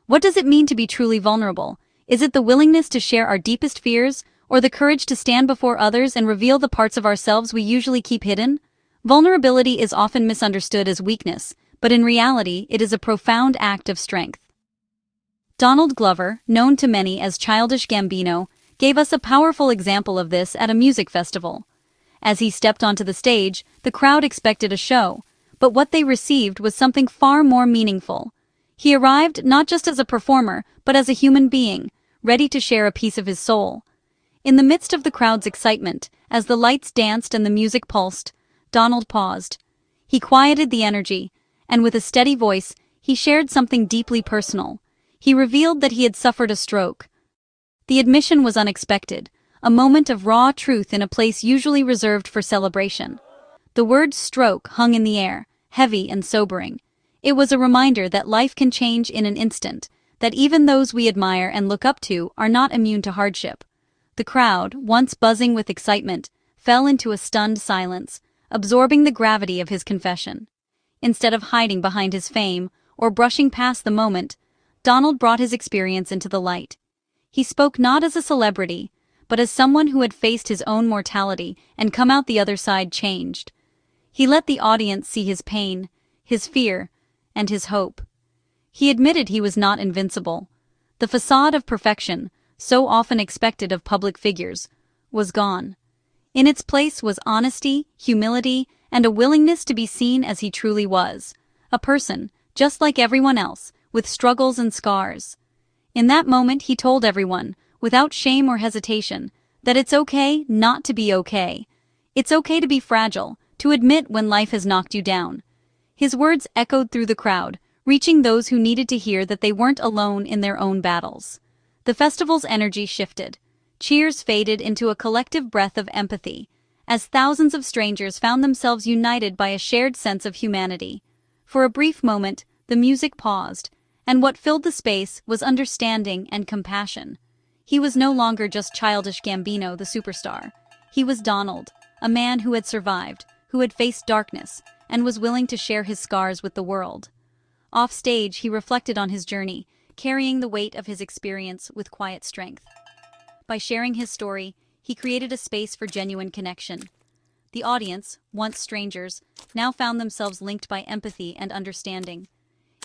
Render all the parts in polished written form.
What does it mean to be truly vulnerable? Is it the willingness to share our deepest fears, or the courage to stand before others and reveal the parts of ourselves we usually keep hidden? Vulnerability is often misunderstood as weakness, but in reality, it is a profound act of strength. Donald Glover, known to many as Childish Gambino, gave us a powerful example of this at a music festival. As he stepped onto the stage, the crowd expected a show, but what they received was something far more meaningful. He arrived not just as a performer, but as a human being, ready to share a piece of his soul. In the midst of the crowd's excitement, as the lights danced and the music pulsed, Donald paused. He quieted the energy, and with a steady voice, he shared something deeply personal. He revealed that he had suffered a stroke. The admission was unexpected, a moment of raw truth in a place usually reserved for celebration. The word stroke hung in the air, heavy and sobering. It was a reminder that life can change in an instant, that even those we admire and look up to are not immune to hardship. The crowd, once buzzing with excitement, fell into a stunned silence, absorbing the gravity of his confession. Instead of hiding behind his fame or brushing past the moment, Donald brought his experience into the light. He spoke not as a celebrity, but as someone who had faced his own mortality and come out the other side changed. He let the audience see his pain, his fear, and his hope. He admitted he was not invincible. The facade of perfection, so often expected of public figures, was gone. In its place was honesty, humility, and a willingness to be seen as he truly was, a person, just like everyone else, with struggles and scars. In that moment he told everyone, without shame or hesitation, that it's okay not to be okay. It's okay to be fragile, to admit when life has knocked you down. His words echoed through the crowd, reaching those who needed to hear that they weren't alone in their own battles. The festival's energy shifted. Cheers faded into a collective breath of empathy, as thousands of strangers found themselves united by a shared sense of humanity. For a brief moment, the music paused, and what filled the space was understanding and compassion. He was no longer just Childish Gambino, the superstar. He was Donald, a man who had survived, who had faced darkness, and was willing to share his scars with the world. Off stage, he reflected on his journey, carrying the weight of his experience with quiet strength. By sharing his story, he created a space for genuine connection. The audience, once strangers, now found themselves linked by empathy and understanding.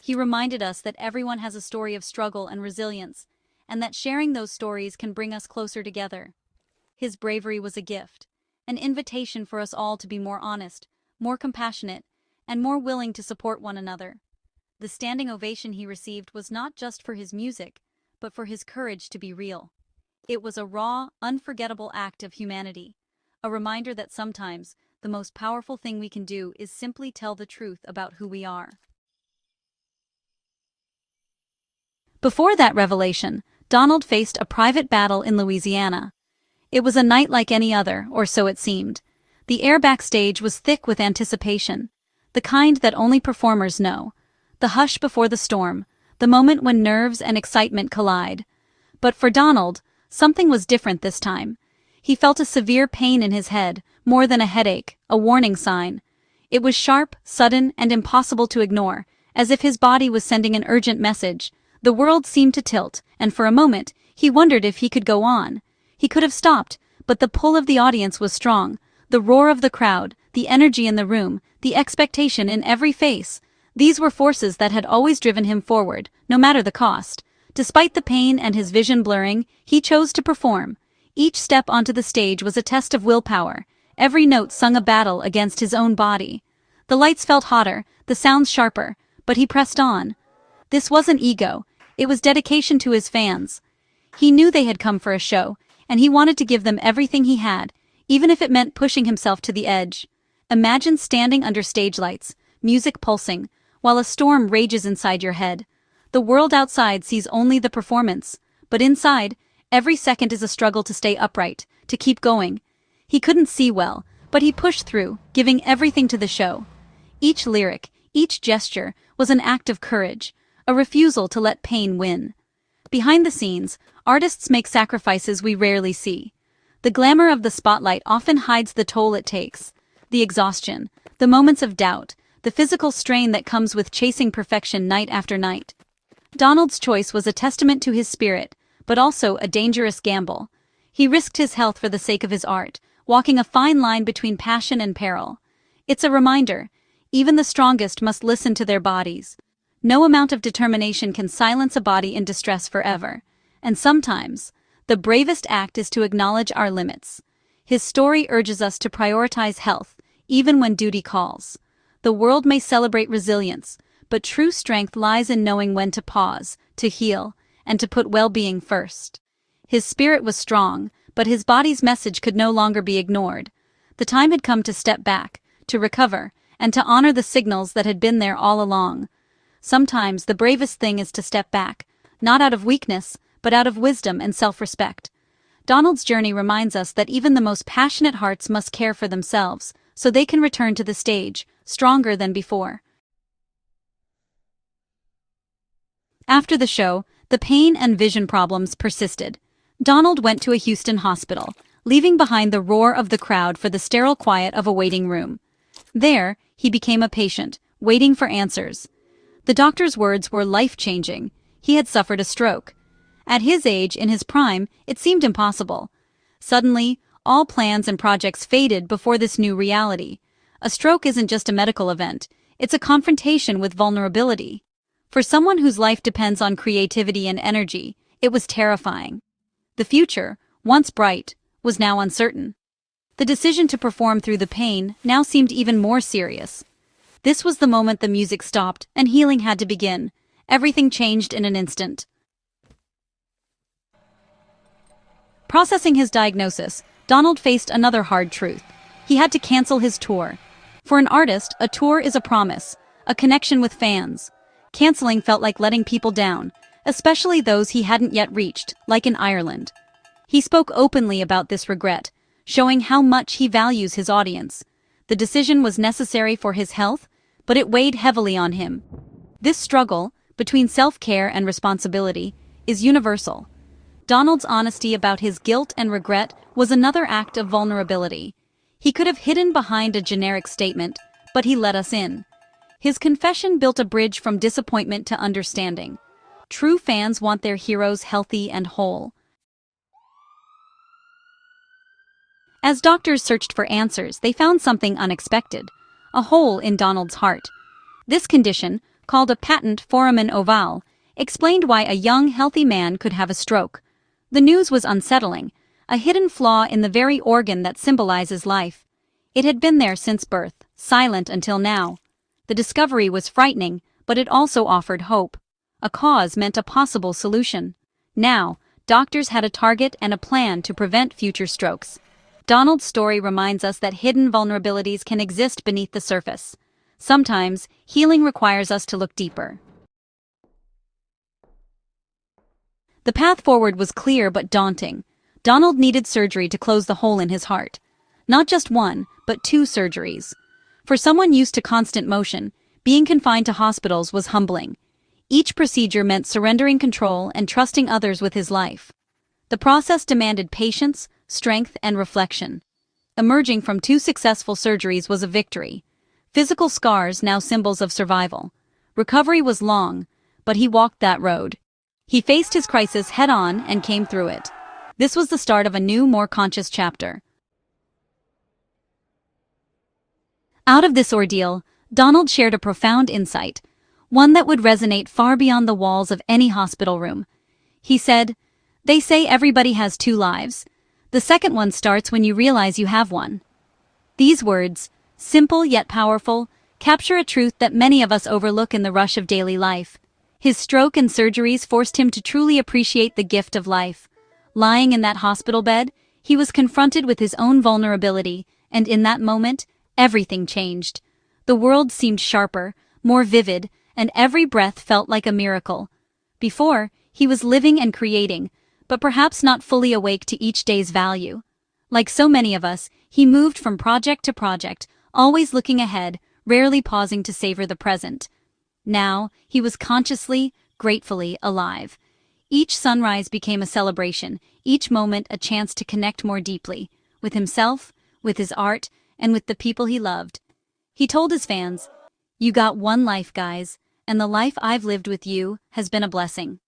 He reminded us that everyone has a story of struggle and resilience, and that sharing those stories can bring us closer together. His bravery was a gift, an invitation for us all to be more honest, more compassionate, and more willing to support one another. The standing ovation he received was not just for his music, but for his courage to be real. It was a raw, unforgettable act of humanity, a reminder that sometimes the most powerful thing we can do is simply tell the truth about who we are. Before that revelation, Donald faced a private battle in Louisiana. It was a night like any other, or so it seemed. The air backstage was thick with anticipation, the kind that only performers know. The hush before the storm, the moment when nerves and excitement collide. But for Donald, something was different this time. He felt a severe pain in his head, more than a headache, a warning sign. It was sharp, sudden, and impossible to ignore, as if his body was sending an urgent message. The world seemed to tilt, and for a moment, he wondered if he could go on. He could have stopped, but the pull of the audience was strong. The roar of the crowd, the energy in the room, the expectation in every face. These were forces that had always driven him forward, no matter the cost. Despite the pain and his vision blurring, he chose to perform. Each step onto the stage was a test of willpower. Every note sung a battle against his own body. The lights felt hotter, the sounds sharper, but he pressed on. This wasn't ego, it was dedication to his fans. He knew they had come for a show, and he wanted to give them everything he had, even if it meant pushing himself to the edge. Imagine standing under stage lights, music pulsing, while a storm rages inside your head. The world outside sees only the performance, but inside, every second is a struggle to stay upright, to keep going. He couldn't see well, but he pushed through, giving everything to the show. Each lyric, each gesture, was an act of courage, a refusal to let pain win. Behind the scenes, artists make sacrifices we rarely see. The glamour of the spotlight often hides the toll it takes, the exhaustion, the moments of doubt, the physical strain that comes with chasing perfection night after night. Donald's choice was a testament to his spirit, but also a dangerous gamble. He risked his health for the sake of his art, walking a fine line between passion and peril. It's a reminder, even the strongest must listen to their bodies. No amount of determination can silence a body in distress forever. And sometimes, the bravest act is to acknowledge our limits. His story urges us to prioritize health, even when duty calls. The world may celebrate resilience, but true strength lies in knowing when to pause, to heal, and to put well-being first. His spirit was strong, but his body's message could no longer be ignored. The time had come to step back, to recover, and to honor the signals that had been there all along. Sometimes the bravest thing is to step back, not out of weakness, but out of wisdom and self-respect. Donald's journey reminds us that even the most passionate hearts must care for themselves, so they can return to the stage, stronger than before. After the show, the pain and vision problems persisted. Donald went to a Houston hospital, leaving behind the roar of the crowd for the sterile quiet of a waiting room. There, he became a patient, waiting for answers. The doctor's words were life-changing. He had suffered a stroke. At his age, in his prime, it seemed impossible. Suddenly, all plans and projects faded before this new reality. A stroke isn't just a medical event, it's a confrontation with vulnerability. For someone whose life depends on creativity and energy, it was terrifying. The future, once bright, was now uncertain. The decision to perform through the pain now seemed even more serious. This was the moment the music stopped and healing had to begin. Everything changed in an instant. Processing his diagnosis, Donald faced another hard truth. He had to cancel his tour. For an artist, a tour is a promise, a connection with fans. Canceling felt like letting people down, especially those he hadn't yet reached, like in Ireland. He spoke openly about this regret, showing how much he values his audience. The decision was necessary for his health, but it weighed heavily on him. This struggle, between self-care and responsibility, is universal. Donald's honesty about his guilt and regret was another act of vulnerability. He could have hidden behind a generic statement, but he let us in. His confession built a bridge from disappointment to understanding. True fans want their heroes healthy and whole. As doctors searched for answers, they found something unexpected: a hole in Donald's heart. This condition, called a patent foramen ovale, explained why a young, healthy man could have a stroke. The news was unsettling, a hidden flaw in the very organ that symbolizes life. It had been there since birth, silent until now. The discovery was frightening, but it also offered hope. A cause meant a possible solution. Now, doctors had a target and a plan to prevent future strokes. Donald's story reminds us that hidden vulnerabilities can exist beneath the surface. Sometimes, healing requires us to look deeper. The path forward was clear but daunting. Donald needed surgery to close the hole in his heart. Not just one, but 2 surgeries. For someone used to constant motion, being confined to hospitals was humbling. Each procedure meant surrendering control and trusting others with his life. The process demanded patience, strength, and reflection. Emerging from 2 successful surgeries was a victory. Physical scars now symbols of survival. Recovery was long, but he walked that road. He faced his crisis head-on and came through it. This was the start of a new, more conscious chapter. Out of this ordeal, Donald shared a profound insight, one that would resonate far beyond the walls of any hospital room. He said, "They say everybody has 2 lives. The second one starts when you realize you have one." These words, simple yet powerful, capture a truth that many of us overlook in the rush of daily life. His stroke and surgeries forced him to truly appreciate the gift of life. Lying in that hospital bed, he was confronted with his own vulnerability, and in that moment, everything changed. The world seemed sharper, more vivid, and every breath felt like a miracle. Before, he was living and creating, but perhaps not fully awake to each day's value. Like so many of us, he moved from project to project, always looking ahead, rarely pausing to savor the present. Now, he was consciously, gratefully alive. Each sunrise became a celebration, each moment a chance to connect more deeply, with himself, with his art, and with the people he loved. He told his fans, "You got one life, guys, and the life I've lived with you has been a blessing."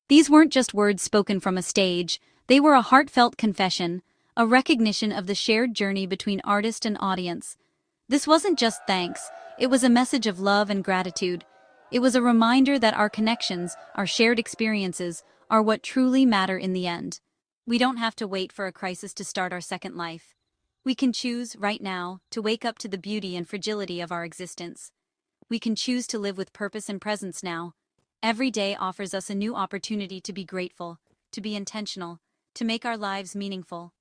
These weren't just words spoken from a stage, they were a heartfelt confession, a recognition of the shared journey between artist and audience. This wasn't just thanks, it was a message of love and gratitude. It was a reminder that our connections, our shared experiences, are what truly matter in the end. We don't have to wait for a crisis to start our second life. We can choose, right now, to wake up to the beauty and fragility of our existence. We can choose to live with purpose and presence now. Every day offers us a new opportunity to be grateful, to be intentional, to make our lives meaningful.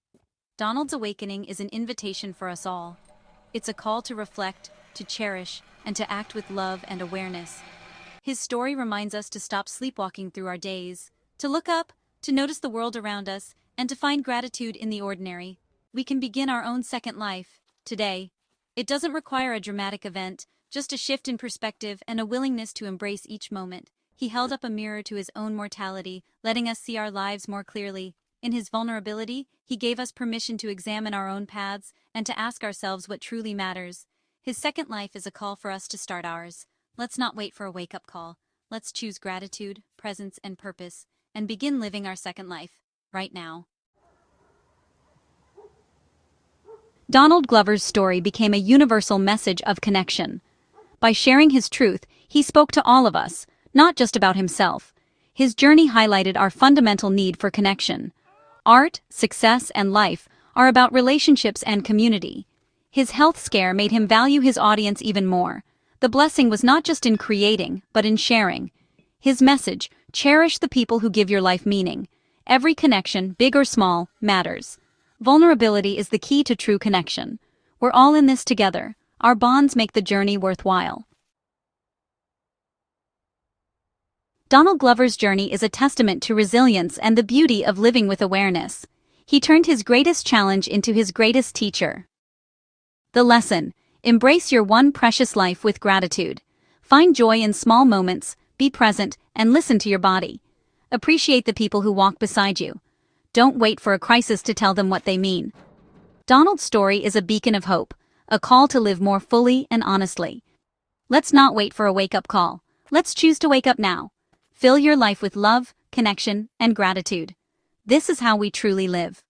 Donald's awakening is an invitation for us all. It's a call to reflect, to cherish, and to act with love and awareness. His story reminds us to stop sleepwalking through our days, to look up, to notice the world around us, and to find gratitude in the ordinary. We can begin our own second life, today. It doesn't require a dramatic event, just a shift in perspective and a willingness to embrace each moment. He held up a mirror to his own mortality, letting us see our lives more clearly. In his vulnerability, he gave us permission to examine our own paths and to ask ourselves what truly matters. His second life is a call for us to start ours. Let's not wait for a wake-up call. Let's choose gratitude, presence, and purpose, and begin living our second life, right now. Donald Glover's story became a universal message of connection. By sharing his truth, he spoke to all of us, not just about himself. His journey highlighted our fundamental need for connection. Art, success, and life are about relationships and community. His health scare made him value his audience even more. The blessing was not just in creating, but in sharing. His message, cherish the people who give your life meaning. Every connection, big or small, matters. Vulnerability is the key to true connection. We're all in this together. Our bonds make the journey worthwhile. Donald Glover's journey is a testament to resilience and the beauty of living with awareness. He turned his greatest challenge into his greatest teacher. The lesson: embrace your one precious life with gratitude. Find joy in small moments, be present, and listen to your body. Appreciate the people who walk beside you. Don't wait for a crisis to tell them what they mean. Donald's story is a beacon of hope, a call to live more fully and honestly. Let's not wait for a wake-up call. Let's choose to wake up now. Fill your life with love, connection, and gratitude. This is how we truly live.